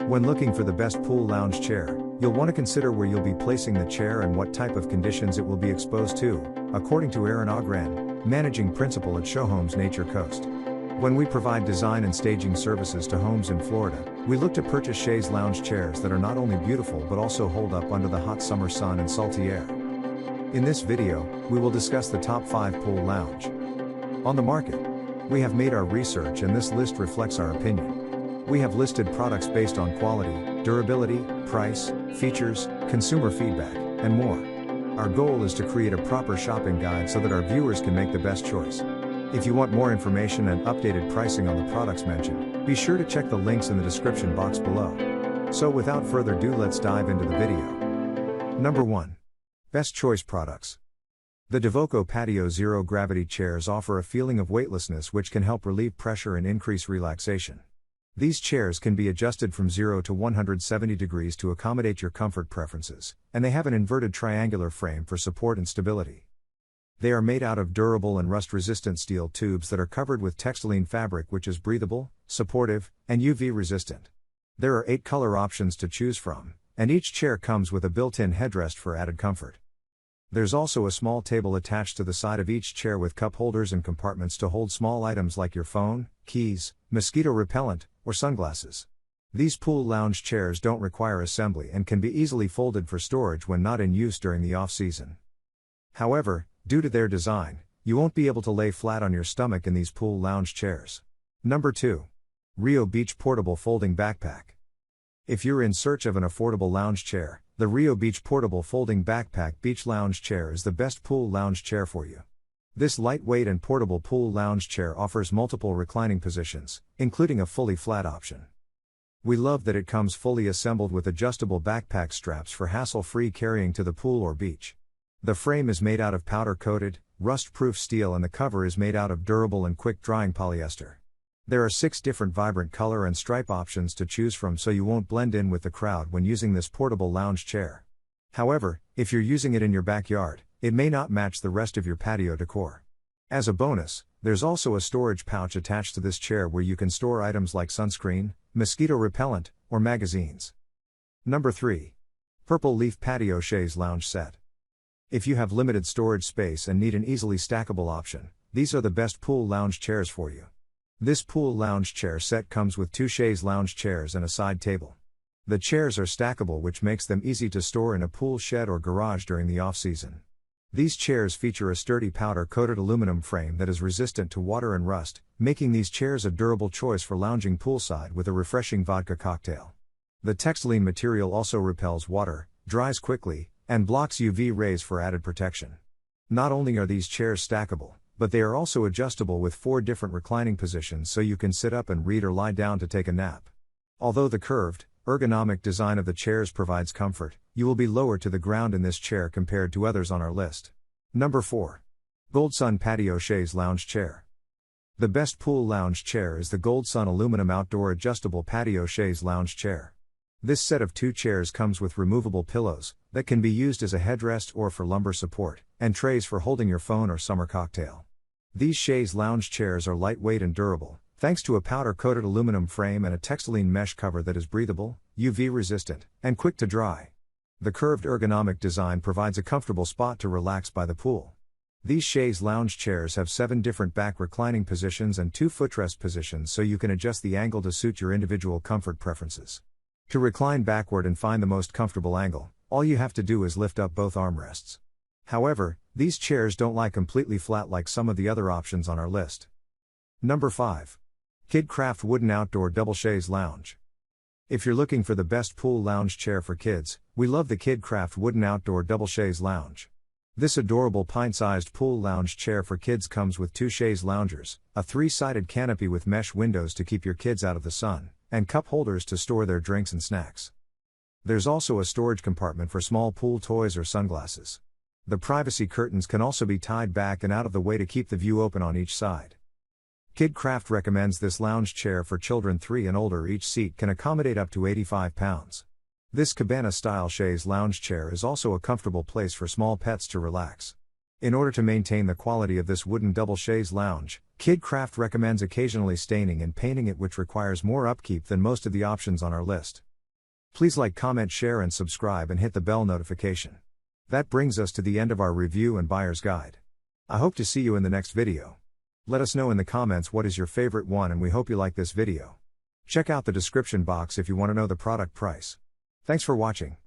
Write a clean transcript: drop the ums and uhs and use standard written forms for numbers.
When looking for the best pool lounge chair, you'll want to consider where you'll be placing the chair and what type of conditions it will be exposed to, according to Aaron Ogren, managing principal at Show Homes Nature Coast. When we provide design and staging services to homes in Florida, we look to purchase chaise lounge chairs that are not only beautiful but also hold up under the hot summer sun and salty air. In this video, we will discuss the top 5 pool lounge on the market. We have made our research and this list reflects our opinion. We have listed products based on quality, durability, price, features, consumer feedback, and more. Our goal is to create a proper shopping guide so that our viewers can make the best choice. If you want more information and updated pricing on the products mentioned, be sure to check the links in the description box below. So without further ado, let's dive into the video. Number 1. Best Choice Products. The Devoco Patio Zero Gravity Chairs offer a feeling of weightlessness which can help relieve pressure and increase relaxation. These chairs can be adjusted from 0 to 170 degrees to accommodate your comfort preferences, and they have an inverted triangular frame for support and stability. They are made out of durable and rust-resistant steel tubes that are covered with textiline fabric which is breathable, supportive, and UV resistant. There are 8 color options to choose from, and each chair comes with a built-in headrest for added comfort. There's also a small table attached to the side of each chair with cup holders and compartments to hold small items like your phone, keys, mosquito repellent, or sunglasses. These pool lounge chairs don't require assembly and can be easily folded for storage when not in use during the off-season. However, due to their design, you won't be able to lay flat on your stomach in these pool lounge chairs. Number 2. Rio Beach Portable Folding Backpack. If you're in search of an affordable lounge chair, the Rio Beach Portable Folding Backpack Beach Lounge Chair is the best pool lounge chair for you. This lightweight and portable pool lounge chair offers multiple reclining positions, including a fully flat option. We love that it comes fully assembled with adjustable backpack straps for hassle-free carrying to the pool or beach. The frame is made out of powder-coated, rust-proof steel and the cover is made out of durable and quick-drying polyester. There are 6 different vibrant color and stripe options to choose from so you won't blend in with the crowd when using this portable lounge chair. However, if you're using it in your backyard, it may not match the rest of your patio decor. As a bonus, there's also a storage pouch attached to this chair where you can store items like sunscreen, mosquito repellent, or magazines. Number 3. Purple Leaf Patio Chaise Lounge Set. If you have limited storage space and need an easily stackable option, these are the best pool lounge chairs for you. This pool lounge chair set comes with 2 chaise lounge chairs and a side table. The chairs are stackable which makes them easy to store in a pool shed or garage during the off-season. These chairs feature a sturdy powder-coated aluminum frame that is resistant to water and rust, making these chairs a durable choice for lounging poolside with a refreshing vodka cocktail. The textiline material also repels water, dries quickly, and blocks UV rays for added protection. Not only are these chairs stackable, but they are also adjustable with 4 different reclining positions so you can sit up and read or lie down to take a nap. Although the curved, ergonomic design of the chairs provides comfort, you will be lower to the ground in this chair compared to others on our list. Number 4. Gold Sun Patio Chaise Lounge Chair. The best pool lounge chair is the Gold Sun Aluminum Outdoor Adjustable Patio Chaise Lounge Chair. This set of 2 chairs comes with removable pillows that can be used as a headrest or for lumbar support, and trays for holding your phone or summer cocktail. These chaise lounge chairs are lightweight and durable, thanks to a powder-coated aluminum frame and a textiline mesh cover that is breathable, UV-resistant, and quick to dry. The curved ergonomic design provides a comfortable spot to relax by the pool. These chaise lounge chairs have 7 different back reclining positions and 2 footrest positions so you can adjust the angle to suit your individual comfort preferences. To recline backward and find the most comfortable angle, all you have to do is lift up both armrests. However, these chairs don't lie completely flat like some of the other options on our list. Number 5. Kidcraft Wooden Outdoor Double Chaise Lounge. If you're looking for the best pool lounge chair for kids, we love the Kidcraft Wooden Outdoor Double Chaise Lounge. This adorable pint-sized pool lounge chair for kids comes with 2 chaise loungers, a 3-sided canopy with mesh windows to keep your kids out of the sun, and cup holders to store their drinks and snacks. There's also a storage compartment for small pool toys or sunglasses. The privacy curtains can also be tied back and out of the way to keep the view open on each side. Kidcraft recommends this lounge chair for children 3 and older. Each seat can accommodate up to 85 pounds. This cabana-style chaise lounge chair is also a comfortable place for small pets to relax. In order to maintain the quality of this wooden double chaise lounge, Kidcraft recommends occasionally staining and painting it, which requires more upkeep than most of the options on our list. Please like, comment, share and subscribe and hit the bell notification. That brings us to the end of our review and buyer's guide. I hope to see you in the next video. Let us know in the comments what is your favorite one, and we hope you like this video. Check out the description box if you want to know the product price. Thanks for watching.